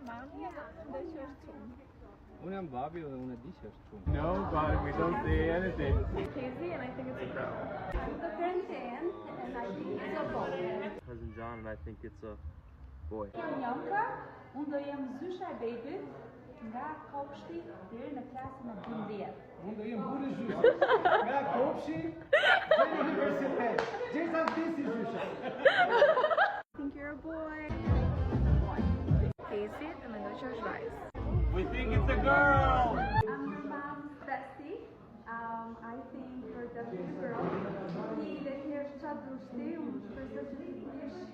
mami e mendoj që është çum. Unë jam babi dhe unë e di që është çum. No, but we don't say anything. Casey and I think it's a girl. The parent and I think it's a boy. Cousin John and I think it's a boy. Jam Janka, unë do jem zysha e bebit nga kopshti deri në klasën e 12. Unë do jem burri Zysha. Nga kopshi deri në universitet. Gjitha disi Zysha. I think you're a boy. Casey e mendoj që është vajzë. We think it's a girl! I'm your mom's bestie. I think you're definitely a girl. Ti dhe ti është qatë drushti, unë shpresoj që ti jesh